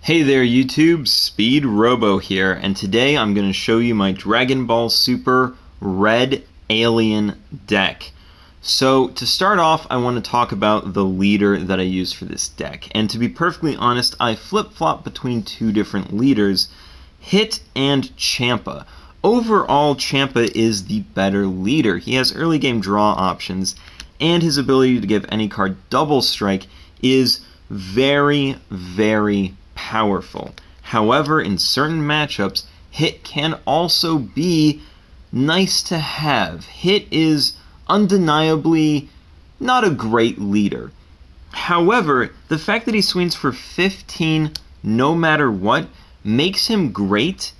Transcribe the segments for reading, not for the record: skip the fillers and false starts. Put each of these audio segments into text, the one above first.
Hey there YouTube, Speedrobo here, and today I'm going to show you my Dragon Ball Super Red Alien deck. So to start off, I want to talk about the leader that I use for this deck, and to be perfectly honest, I flip-flop between two different leaders, Hit and Champa. Overall, Champa is the better leader. He has early game draw options, and his ability to give any card double strike is very, very powerful. However, in certain matchups, Hit can also be nice to have. Hit is undeniably not a great leader. However, the fact that he swings for 15 no matter what makes him great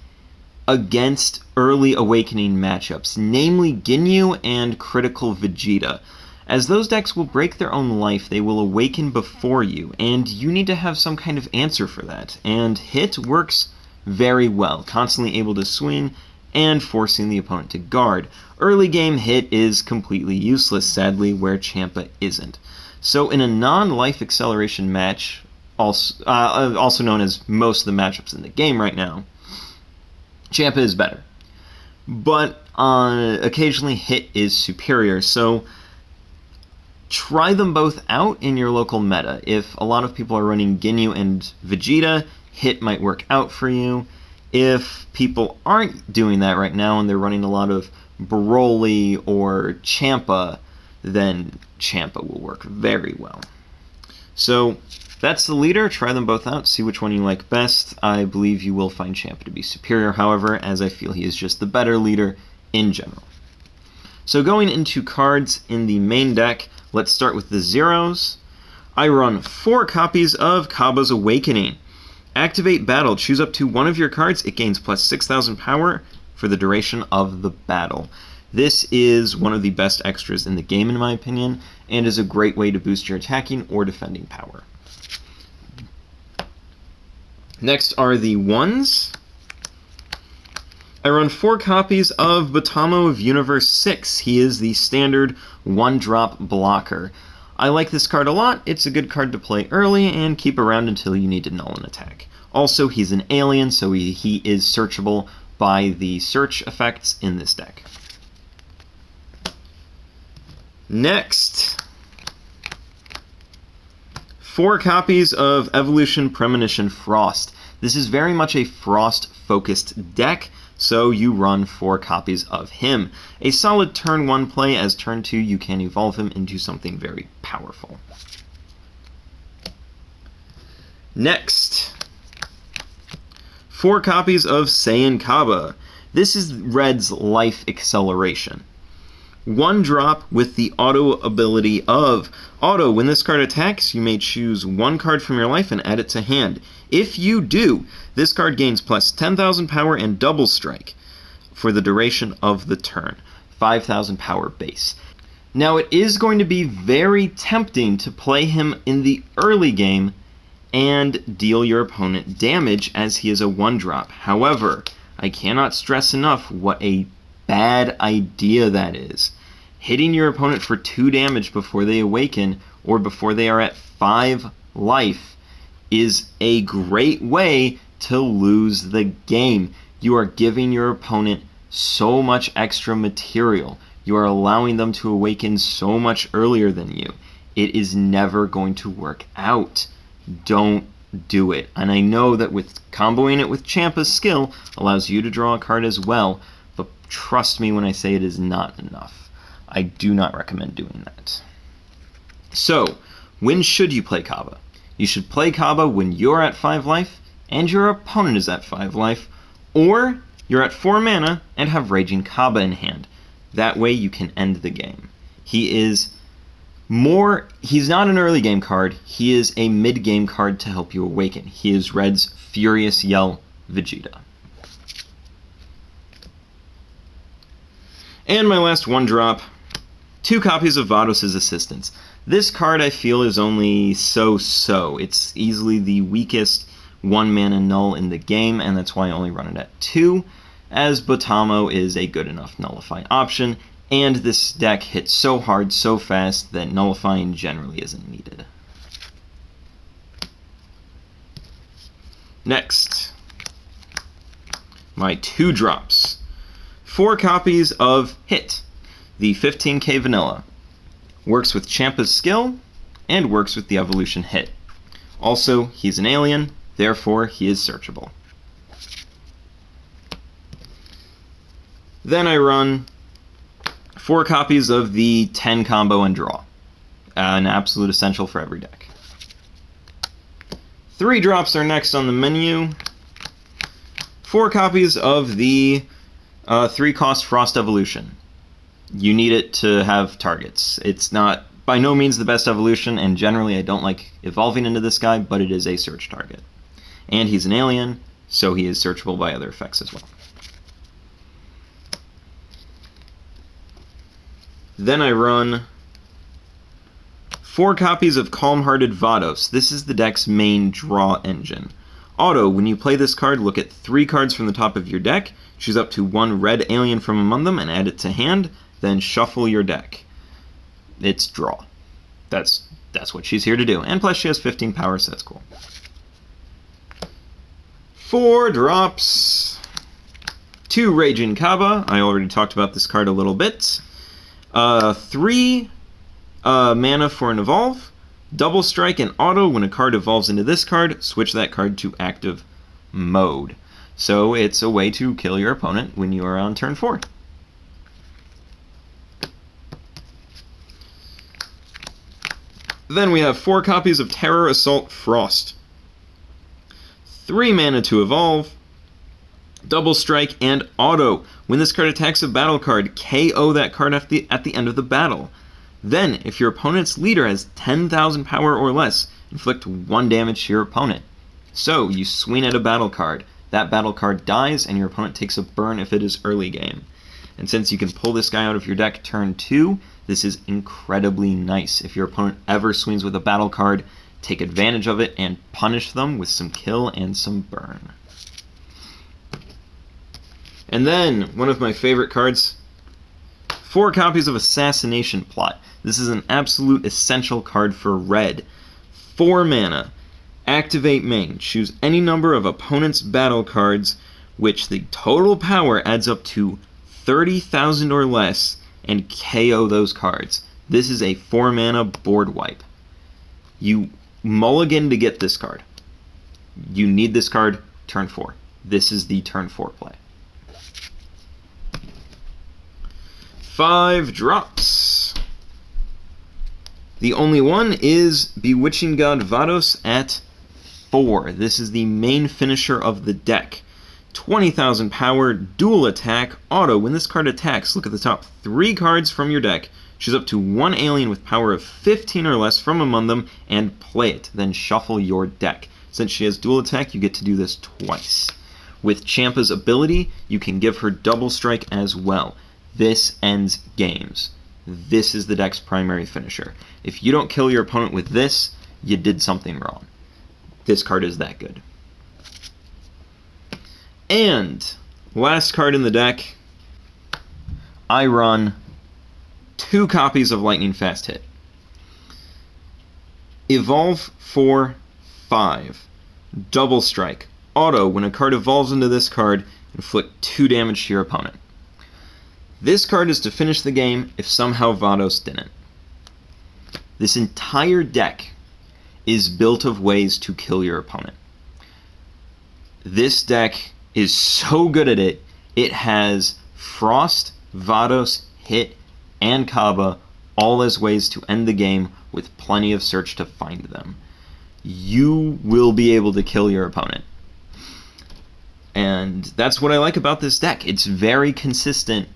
against early awakening matchups, namely Ginyu and Critical Vegeta. As those decks will break their own life, they will awaken before you, and you need to have some kind of answer for that. And Hit works very well, constantly able to swing and forcing the opponent to guard. Early game, Hit is completely useless, sadly, where Champa isn't. So in a non-life acceleration match, also known as most of the matchups in the game right now, Champa is better. But occasionally Hit is superior, so try them both out in your local meta. If a lot of people are running Ginyu and Vegeta, Hit might work out for you. If people aren't doing that right now and they're running a lot of Broly or Champa, then Champa will work very well. So that's the leader. Try them both out, see which one you like best. I believe you will find Champa to be superior, however, as I feel he is just the better leader in general. So going into cards in the main deck, let's start with the zeros. I run 4 copies of Cabba's Awakening. Activate battle. Choose up to one of your cards. It gains plus 6,000 power for the duration of the battle. This is one of the best extras in the game, in my opinion, and is a great way to boost your attacking or defending power. Next are the ones. I run 4 copies of Batamo of Universe 6. He is the standard 1-drop blocker. I like this card a lot. It's a good card to play early and keep around until you need to null an attack. Also, he's an alien, so he is searchable by the search effects in this deck. Next, 4 copies of Evolution Premonition Frost. This is very much a Frost-focused deck, so you run 4 copies of him. A solid turn 1 play, as turn 2 you can evolve him into something very powerful. Next, 4 copies of Saiyan Cabba. This is Red's Life Acceleration. 1 drop with the auto ability of Auto. When this card attacks, you may choose 1 card from your life and add it to hand. If you do, this card gains plus 10,000 power and double strike for the duration of the turn. 5,000 power base. Now it is going to be very tempting to play him in the early game and deal your opponent damage as he is a 1-drop. However, I cannot stress enough what a bad idea that is. Hitting your opponent for 2 damage before they awaken or before they are at 5 life is a great way to lose the game. You are giving your opponent so much extra material. You are allowing them to awaken so much earlier than you. It is never going to work out. Don't do it. And I know that with comboing it with Champa's skill allows you to draw a card as well, but trust me when I say it is not enough. I do not recommend doing that. So, when should you play Cabba? You should play Cabba when you're at 5 life and your opponent is at 5 life, or you're at 4 mana and have Raging Cabba in hand. That way you can end the game. He's not an early game card, he is a mid game card to help you awaken. He is Red's Furious Yell Vegeta. And my last 1-drop, 2 copies of Vados' Assistance. This card I feel is only so-so. It's easily the weakest 1-mana null in the game, and that's why I only run it at 2, as Batamo is a good enough nullify option, and this deck hits so hard so fast that nullifying generally isn't needed. Next, my 2 drops. 4 copies of Hit, the 15k vanilla. Works with Champa's skill, and works with the evolution Hit. Also, he's an alien, therefore he is searchable. Then I run 4 copies of the 10 combo and draw. An absolute essential for every deck. 3 drops are next on the menu. 4 copies of the 3-cost Frost Evolution. You need it to have targets. It's not by no means the best evolution, and generally I don't like evolving into this guy, but it is a search target. And he's an alien, so he is searchable by other effects as well. Then I run 4 copies of Calm-Hearted Vados. This is the deck's main draw engine. Auto, when you play this card, look at 3 cards from the top of your deck, choose up to 1 red alien from among them and add it to hand, then shuffle your deck. It's draw. That's what she's here to do. And plus she has 15 power, so that's cool. 4 drops. 2 Raging Kaba. I already talked about this card a little bit. 3 mana for an evolve. Double strike and auto. When a card evolves into this card, switch that card to active mode. So it's a way to kill your opponent when you are on turn 4. Then we have 4 copies of Terror Assault Frost. 3 mana to evolve. Double strike and auto. When this card attacks a battle card, KO that card at the end of the battle. Then, if your opponent's leader has 10,000 power or less, inflict 1 damage to your opponent. So, you swing at a battle card. That battle card dies, and your opponent takes a burn if it is early game. And since you can pull this guy out of your deck turn 2, this is incredibly nice. If your opponent ever swings with a battle card, take advantage of it and punish them with some kill and some burn. And then, one of my favorite cards, 4 copies of Assassination Plot. This is an absolute essential card for red. 4 mana. Activate main. Choose any number of opponent's battle cards, which the total power adds up to 30,000 or less, and KO those cards. This is a 4 mana board wipe. You mulligan to get this card. You need this card turn 4. This is the turn 4 play. 5 drops. The only one is Bewitching God Vados at 4. This is the main finisher of the deck. 20,000 power, dual attack, auto. When this card attacks, look at the top 3 cards from your deck, choose up to 1 alien with power of 15 or less from among them, and play it. Then shuffle your deck. Since she has dual attack, you get to do this twice. With Champa's ability, you can give her double strike as well. This ends games. This is the deck's primary finisher. If you don't kill your opponent with this, you did something wrong. This card is that good. And last card in the deck, I run 2 copies of Lightning Fast Hit. Evolve for 5. Double strike. Auto. When a card evolves into this card, inflict 2 damage to your opponent. This card is to finish the game if somehow Vados didn't. This entire deck is built of ways to kill your opponent. This deck is so good at it, it has Frost, Vados, Hit, and Kaba all as ways to end the game with plenty of search to find them. You will be able to kill your opponent. And that's what I like about this deck. It's very consistent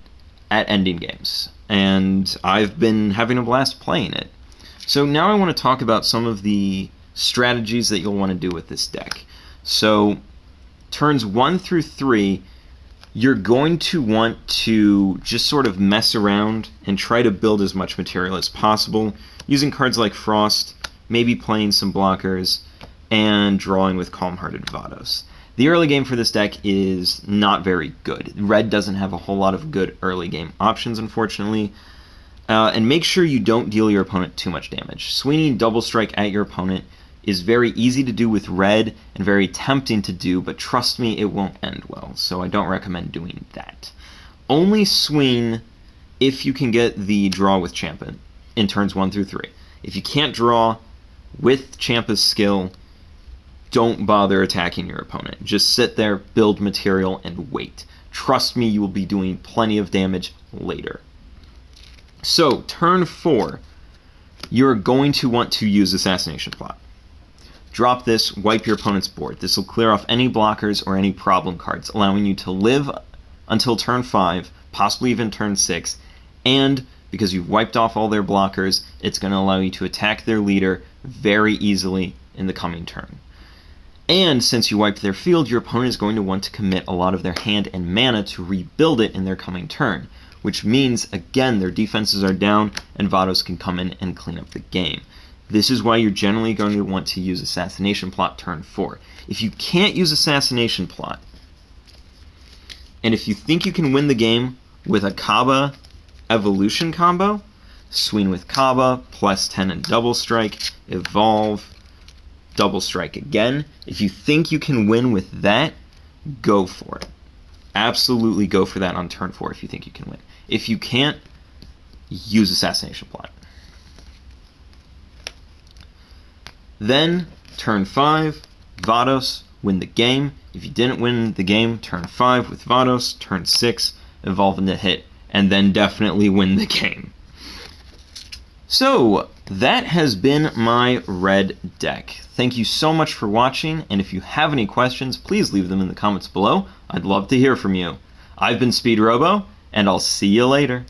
at ending games, and I've been having a blast playing it. So now I want to talk about some of the strategies that you'll want to do with this deck. So turns 1 through 3, you're going to want to just sort of mess around and try to build as much material as possible, using cards like Frost, maybe playing some blockers, and drawing with Calm-Hearted Vados. The early game for this deck is not very good. Red doesn't have a whole lot of good early game options, unfortunately. And make sure you don't deal your opponent too much damage. Swinging double strike at your opponent is very easy to do with red and very tempting to do, but trust me, it won't end well, so I don't recommend doing that. Only swing if you can get the draw with Champa in turns 1 through 3. If you can't draw with Champa's skill, don't bother attacking your opponent. Just sit there, build material, and wait. Trust me, you will be doing plenty of damage later. So, turn 4, you're going to want to use Assassination Plot. Drop this, wipe your opponent's board. This will clear off any blockers or any problem cards, allowing you to live until turn 5, possibly even turn 6, and because you've wiped off all their blockers, it's going to allow you to attack their leader very easily in the coming turn. And since you wiped their field, your opponent is going to want to commit a lot of their hand and mana to rebuild it in their coming turn, which means, again, their defenses are down and Vados can come in and clean up the game. This is why you're generally going to want to use Assassination Plot turn 4. If you can't use Assassination Plot, and if you think you can win the game with a Kaba Evolution combo, swing with Kaba, +10 and double strike, evolve, double strike again. If you think you can win with that, go for it. Absolutely go for that on turn 4 if you think you can win. If you can't, use Assassination Plot. Then, turn 5, Vados, win the game. If you didn't win the game, turn 5 with Vados, turn 6, evolve into hit, and then definitely win the game. So, that has been my red deck. Thank you so much for watching, and if you have any questions, please leave them in the comments below. I'd love to hear from you. I've been Speedrobo, and I'll see you later.